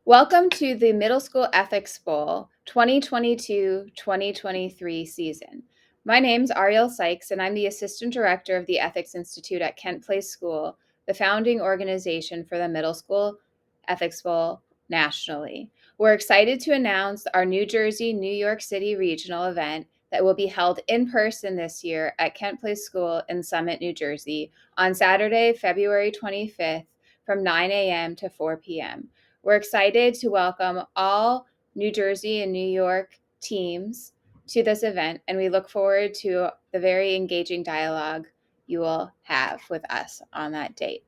Welcome to the Middle School Ethics Bowl 2022-2023 season. My name's Ariel Sykes, and I'm the Assistant Director of the Ethics Institute at Kent Place School, the founding organization for the Middle School Ethics Bowl nationally. We're excited to announce our New Jersey, New York City regional event that will be held in person this year at Kent Place School in Summit, New Jersey on Saturday, February 25th from 9 a.m. to 4 p.m. We're excited to welcome all New Jersey and New York teams to this event, and we look forward to the very engaging dialogue you will have with us on that date.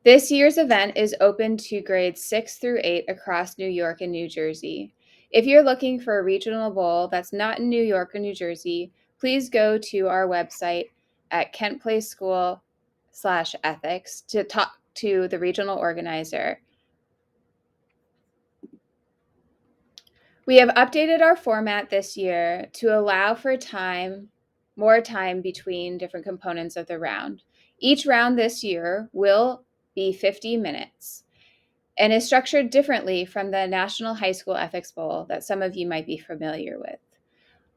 This year's event is open to grades 6 through 8 across New York and New Jersey. If you're looking for a regional bowl that's not in New York or New Jersey, please go to our website at Kent Place School/ethics to talk to the regional organizer. We have updated our format this year to allow for more time between different components of the round. Each round this year will be 50 minutes and is structured differently from the National High School Ethics Bowl that some of you might be familiar with.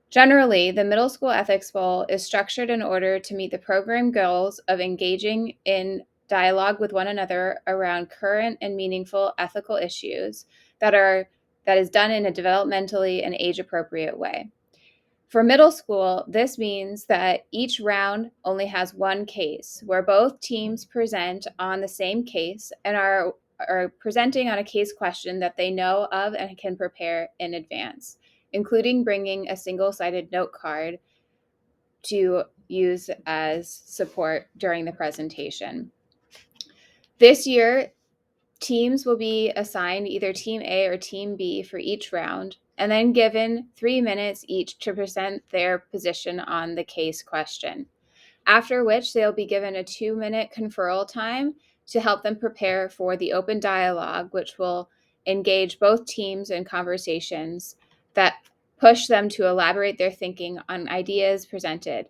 Generally, the Middle School Ethics Bowl is structured in order to meet the program goals of engaging in dialogue with one another around current and meaningful ethical issues that is done in a developmentally and age-appropriate way. For middle school, this means that each round only has one case, where both teams present on the same case and are presenting on a case question that they know of and can prepare in advance, including bringing a single-sided note card to use as support during the presentation. This year, teams will be assigned either Team A or Team B for each round, and then given 3 minutes each to present their position on the case question, after which they'll be given a 2-minute conferral time to help them prepare for the open dialogue, which will engage both teams in conversations that push them to elaborate their thinking on ideas presented.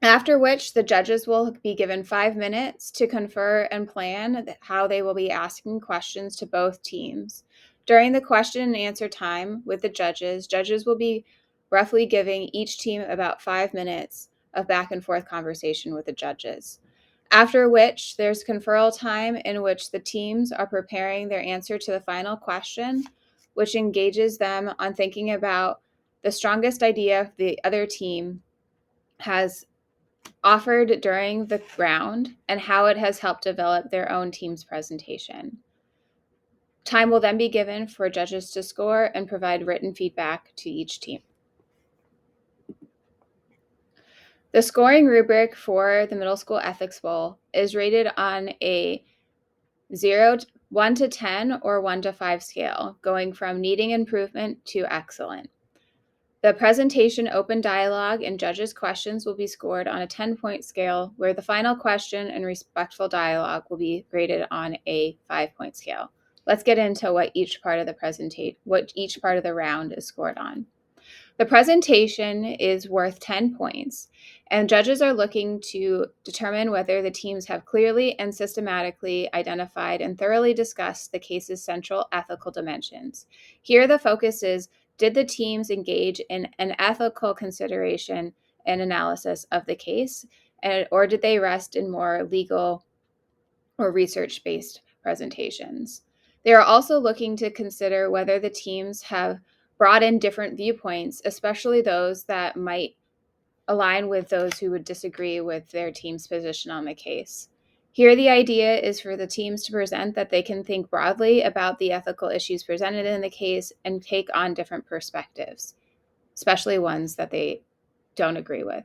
After which, the judges will be given 5 minutes to confer and plan how they will be asking questions to both teams. During the question and answer time with the judges will be roughly giving each team about 5 minutes of back and forth conversation with the judges. After which, there's conferral time in which the teams are preparing their answer to the final question, which engages them on thinking about the strongest idea the other team has offered during the round and how it has helped develop their own team's presentation. Time will then be given for judges to score and provide written feedback to each team. The scoring rubric for the Middle School Ethics Bowl is rated on a 1 to 10 or 1 to 5 scale, going from needing improvement to excellent. The presentation, open dialogue, and judges' questions will be scored on a 10-point scale, where the final question and respectful dialogue will be graded on a 5-point scale. Let's get into what each part of the round is scored on. The presentation is worth 10 points, and judges are looking to determine whether the teams have clearly and systematically identified and thoroughly discussed the case's central ethical dimensions. Here, the focus is, did the teams engage in an ethical consideration and analysis of the case, or did they rest in more legal or research-based presentations? They are also looking to consider whether the teams have brought in different viewpoints, especially those that might align with those who would disagree with their team's position on the case. Here, the idea is for the teams to present that they can think broadly about the ethical issues presented in the case and take on different perspectives, especially ones that they don't agree with.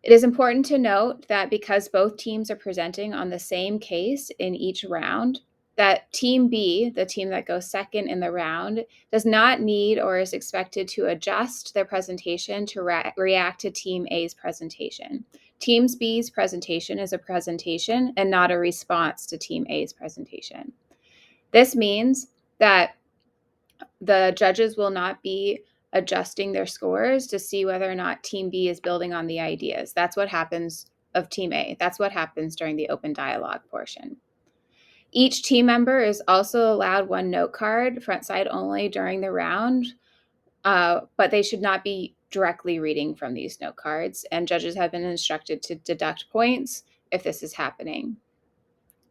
It is important to note that because both teams are presenting on the same case in each round, that Team B, the team that goes second in the round, does not need or is expected to adjust their presentation to react to Team A's presentation. Team B's presentation is a presentation and not a response to Team A's presentation. This means that the judges will not be adjusting their scores to see whether or not Team B is building on the ideas. That's what happens of Team A. That's what happens during the open dialogue portion. Each team member is also allowed one note card, front side only, during the round, but they should not be directly reading from these note cards, and judges have been instructed to deduct points if this is happening.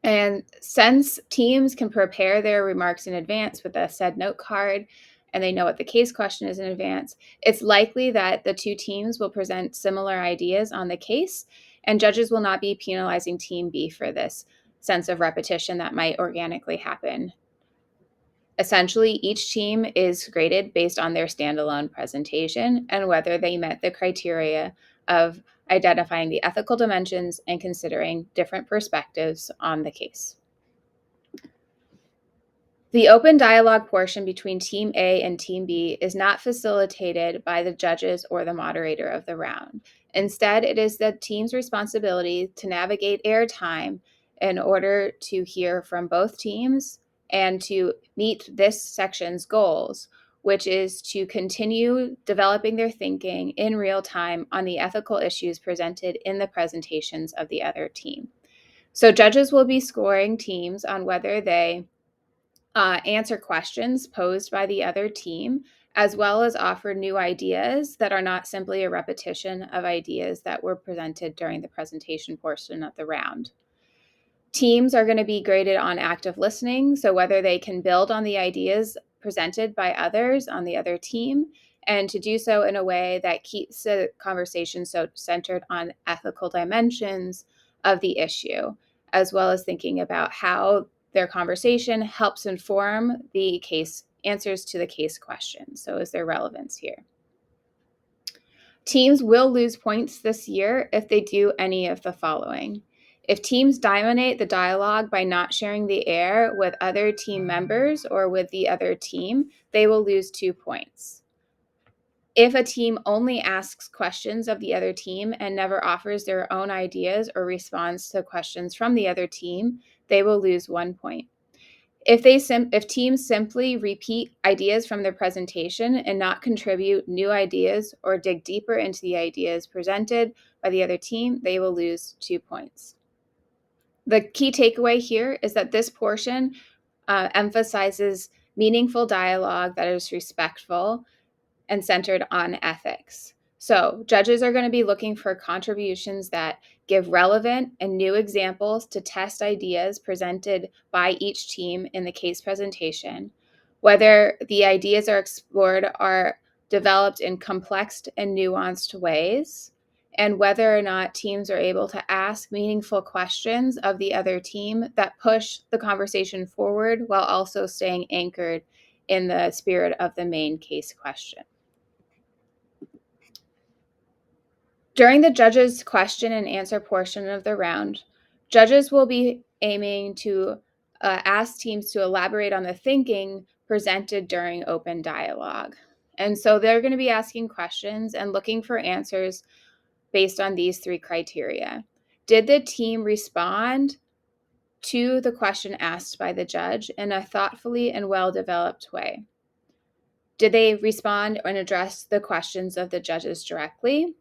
And since teams can prepare their remarks in advance with a said note card, and they know what the case question is in advance, it's likely that the two teams will present similar ideas on the case, and judges will not be penalizing Team B for this sense of repetition that might organically happen. Essentially, each team is graded based on their standalone presentation and whether they met the criteria of identifying the ethical dimensions and considering different perspectives on the case. The open dialogue portion between Team A and Team B is not facilitated by the judges or the moderator of the round. Instead, it is the team's responsibility to navigate airtime in order to hear from both teams and to meet this section's goals, which is to continue developing their thinking in real time on the ethical issues presented in the presentations of the other team. So judges will be scoring teams on whether they answer questions posed by the other team, as well as offer new ideas that are not simply a repetition of ideas that were presented during the presentation portion of the round. Teams are going to be graded on active listening, so whether they can build on the ideas presented by others on the other team, and to do so in a way that keeps the conversation so centered on ethical dimensions of the issue, as well as thinking about how their conversation helps inform the case answers to the case question. So is there relevance here? Teams will lose points this year if they do any of the following. If teams dominate the dialogue by not sharing the air with other team members or with the other team, they will lose 2 points. If a team only asks questions of the other team and never offers their own ideas or responds to questions from the other team, they will lose 1 point. If teams simply repeat ideas from their presentation and not contribute new ideas or dig deeper into the ideas presented by the other team, they will lose 2 points. The key takeaway here is that this portion emphasizes meaningful dialogue that is respectful and centered on ethics. So judges are going to be looking for contributions that give relevant and new examples to test ideas presented by each team in the case presentation. Whether the ideas are explored are developed in complex and nuanced ways, and whether or not teams are able to ask meaningful questions of the other team that push the conversation forward while also staying anchored in the spirit of the main case question. During the judges' question and answer portion of the round, judges will be aiming to ask teams to elaborate on the thinking presented during open dialogue. And so they're going to be asking questions and looking for answers based on these 3 criteria. Did the team respond to the question asked by the judge in a thoughtfully and well-developed way? Did they respond and address the questions of the judges directly?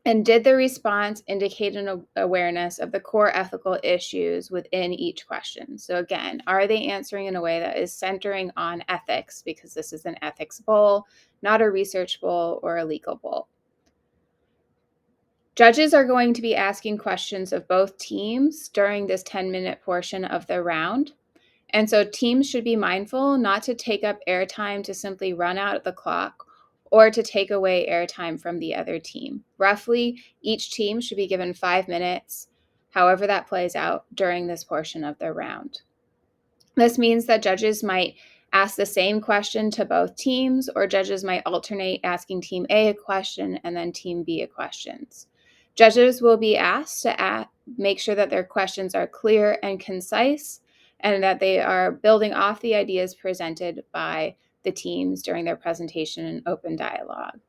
And did the response indicate an awareness of the core ethical issues within each question? So again, are they answering in a way that is centering on ethics, because this is an ethics bowl, not a research bowl or a legal bowl? Judges are going to be asking questions of both teams during this 10-minute portion of the round. And so teams should be mindful not to take up airtime to simply run out the clock or to take away airtime from the other team. Roughly, each team should be given 5 minutes, however that plays out during this portion of the round. This means that judges might ask the same question to both teams, or judges might alternate asking Team A a question and then Team B a question. Judges will be asked to make sure that their questions are clear and concise, and that they are building off the ideas presented by the teams during their presentation and open dialogue.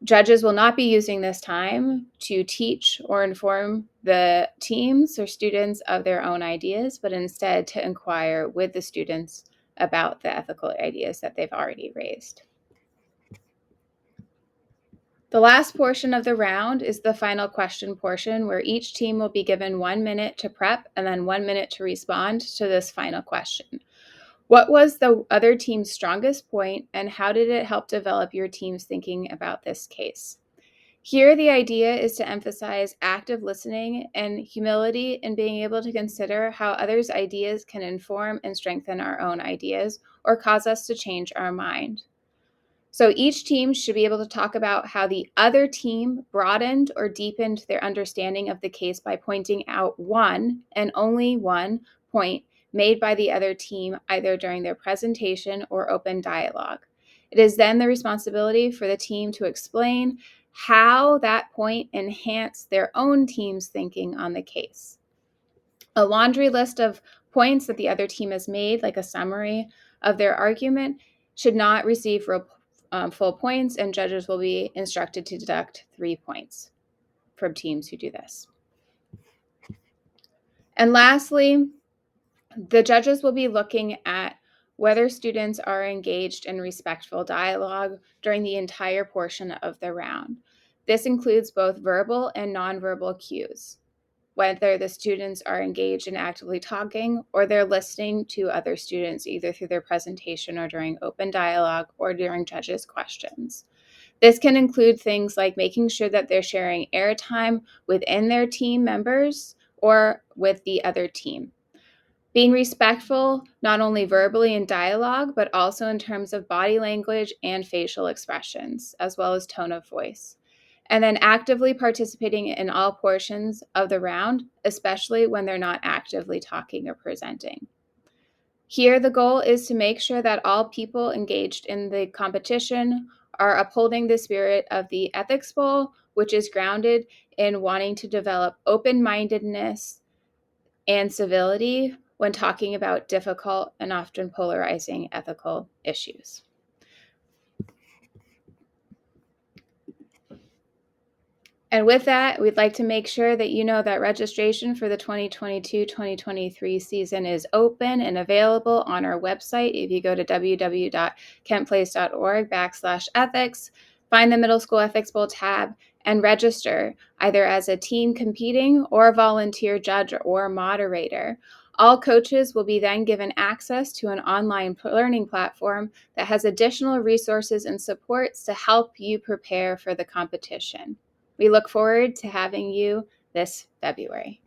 Judges will not be using this time to teach or inform the teams or students of their own ideas, but instead to inquire with the students about the ethical ideas that they've already raised. The last portion of the round is the final question portion, where each team will be given 1 minute to prep and then 1 minute to respond to this final question. What was the other team's strongest point, and how did it help develop your team's thinking about this case? Here, the idea is to emphasize active listening and humility in being able to consider how others' ideas can inform and strengthen our own ideas or cause us to change our mind. So each team should be able to talk about how the other team broadened or deepened their understanding of the case by pointing out one and only one point made by the other team, either during their presentation or open dialogue. It is then the responsibility for the team to explain how that point enhanced their own team's thinking on the case. A laundry list of points that the other team has made, like a summary of their argument, should not receive full points, and judges will be instructed to deduct 3 points from teams who do this. And lastly, the judges will be looking at whether students are engaged in respectful dialogue during the entire portion of the round. This includes both verbal and nonverbal cues, whether the students are engaged in actively talking or they're listening to other students, either through their presentation or during open dialogue or during judges' questions. This can include things like making sure that they're sharing airtime within their team members or with the other team. Being respectful, not only verbally in dialogue, but also in terms of body language and facial expressions, as well as tone of voice. And then actively participating in all portions of the round, especially when they're not actively talking or presenting. Here, the goal is to make sure that all people engaged in the competition are upholding the spirit of the Ethics Bowl, which is grounded in wanting to develop open-mindedness and civility when talking about difficult and often polarizing ethical issues. And with that, we'd like to make sure that you know that registration for the 2022-2023 season is open and available on our website. If you go to www.kentplace.org/ethics, find the Middle School Ethics Bowl tab, and register either as a team competing or a volunteer judge or moderator. All coaches will be then given access to an online learning platform that has additional resources and supports to help you prepare for the competition. We look forward to having you this February.